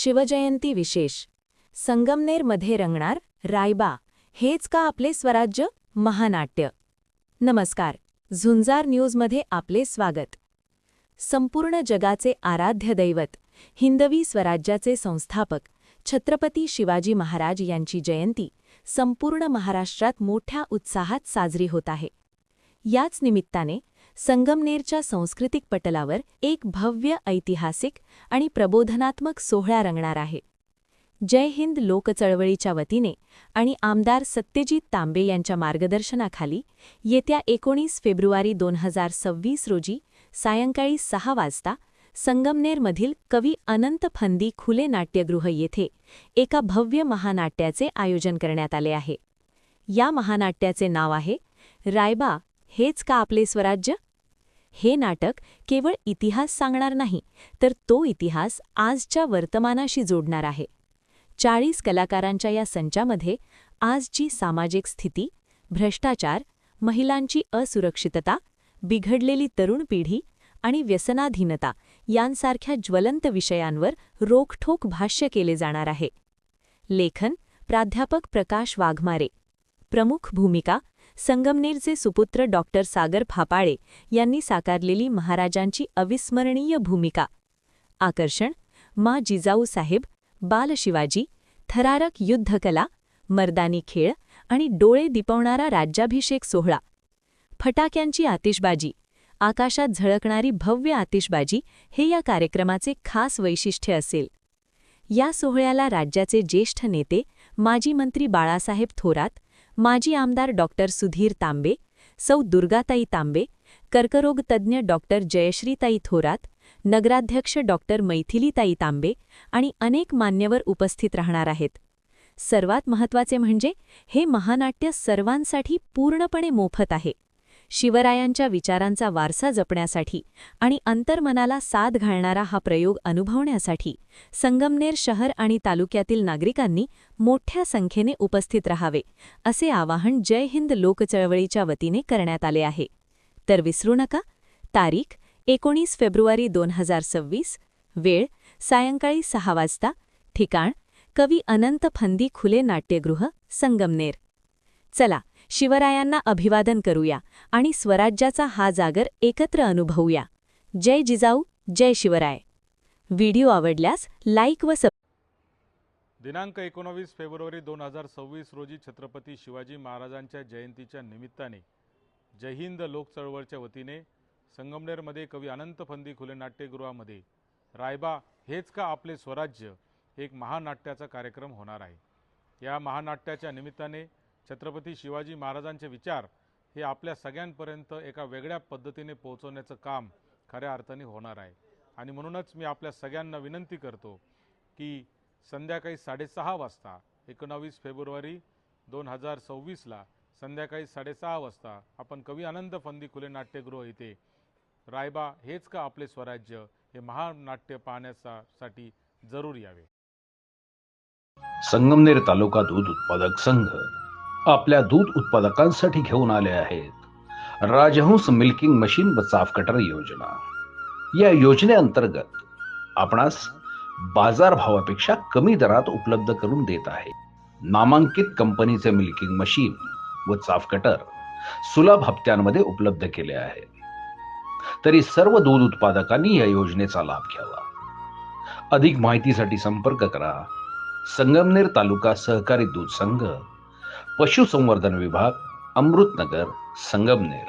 शिवजयंती विशेष. संगमनेरमध्ये रंगणार रायबा, हेच का आपले स्वराज्य महानाट्य. नमस्कार, झुंजार न्यूजमध्ये आपले स्वागत. संपूर्ण जगाचे आराध्य दैवत, हिंदवी स्वराज्याचे संस्थापक छत्रपती शिवाजी महाराज यांची जयंती संपूर्ण महाराष्ट्रात मोठ्या उत्साहात साजरी होत आहे. याच निमित्ताने संगमनेरच्या सांस्कृतिक पटलावर एक भव्य ऐतिहासिक आणि प्रबोधनात्मक सोहळा रंगणार आहे. जय हिंद लोकचळवळीच्या वतीने आणि आमदार सत्यजित तांबे यांच्या मार्गदर्शनाखाली येत्या 19 फेब्रुवारी 2026 रोजी सायंकाळी 6 वाजता संगमनेरमधील कवी अनंत फंदी खुले नाट्यगृह येथे एका भव्य महानाट्याचे आयोजन करण्यात आले आहे. या महानाट्याचे नाव आहे रायबा, हेच का आपले स्वराज्य. हे नाटक केवळ इतिहास सांगणार नाही, तर तो इतिहास आजच्या वर्तमानाशी जोडणार आहे. 40 कलाकारांच्या या संचामध्ये आजची सामाजिक स्थिती, भ्रष्टाचार, महिलांची असुरक्षितता, बिघडलेली तरुण पिढी आणि व्यसनाधीनता यांसारख्या ज्वलंत विषयांवर रोखठोक भाष्य केले जाणार आहे. लेखन प्राध्यापक प्रकाश वाघमारे. प्रमुख भूमिका संगमनेरचे सुपुत्र डॉक्टर सागर फापाळे यांनी साकारलेली महाराजांची अविस्मरणीय भूमिका. आकर्षण मा जिजाऊ साहेब, बाल शिवाजी, थरारक युद्धकला, मर्दानी खेळ आणि डोळे दिपवणारा राज्याभिषेक सोहळा. फटाक्यांची आतिषबाजी, आकाशात झळकणारी भव्य आतिषबाजी हे या कार्यक्रमाचे खास वैशिष्ट्य असेल. या सोहळ्याला राज्याचे ज्येष्ठ नेते माजी मंत्री बाळासाहेब थोरात, माजी आमदार डॉक्टर सुधीर तांबे, सौ दुर्गाताई तांबे, कर्करोगतज्ञ डॉक्टर जयश्रीताई थोरात, नगराध्यक्ष डॉक्टर मैथिलीताई तांबे आणि अनेक मान्यवर उपस्थित राहणार आहेत. सर्वात महत्त्वाचे म्हणजे हे महानाट्य सर्वांसाठी पूर्णपणे मोफत आहे. शिवरायांच्या विचारांचा वारसा जपण्यासाठी आणि अंतर्मनाला साद घालणारा हा प्रयोग अनुभवण्यासाठी संगमनेर शहर आणि तालुक्यातील नागरिकांनी मोठ्या संख्येने उपस्थित राहावे, असे आवाहन जय हिंद लोकचळवळीच्या वतीने करण्यात आले आहे. तर विसरू नका, तारीख 19 फेब्रुवारी 2026, वेळ सायंकाळी 6 वाजता, ठिकाण कवी अनंत फंदी खुले नाट्यगृह, संगमनेर. चला, शिवरायांना अभिवादन करूया आणि स्वराज्याचा हा जागर एकत्र अनुभवूया. जय जिजाऊ, जय शिवराय. व्हिडिओ आवडल्यास लाईक व दिनांक 19 फेब्रुवारी 2026 रोजी छत्रपती शिवाजी महाराजांच्या जयंतीच्या निमित्ताने जय हिंद लोक चळवळच्या वतीने संगमनेरमध्ये कवी अनंत फंदी खुले नाट्यगृहामध्ये रायबा, हेच का आपले स्वराज्य एक महानाट्याचा कार्यक्रम होणार आहे. या महानाट्याच्या निमित्ताने छत्रपती शिवाजी महाराजांचे विचार हे आपल्या सगळ्यांपर्यंत एका वेगळ्या पद्धतीने पोहोचवण्याचं काम खऱ्या अर्थाने होणार आहे. आणि म्हणूनच मी आपल्या सगळ्यांना विनंती करतो की संध्याकाळी 6:30 वाजता 19 फेब्रुवारी 2026ला संध्याकाळी 6:30 वाजता आपण कवी अनंत फंदी खुले नाट्यगृह इथे रायबा, हेच का आपले स्वराज्य हे महानाट्य पाहण्यासाठी जरूर यावे. संगमनेर तालुका दूध उत्पादक संघ आपल्या दूध उत्पादकांसाठी घेऊन आले आहेत राजहंस मिल्किंग मशीन व चाफ कटर योजना. या योजनेअंतर्गत आपणास बाजारभावापेक्षा कमी दरात उपलब्ध करून देत आहे. नामांकित कंपनीचे मिल्किंग मशीन व चाफ कटर सुलभ हप्त्यांमध्ये उपलब्ध केले आहे. तरी सर्व दूध उत्पादकांनी या योजनेचा लाभ घ्यावा. अधिक माहितीसाठी संपर्क करा संगमनेर तालुका सहकारी दूध संघ, पशुसंवर्धन विभाग, अमृतनगर, संगमनेर.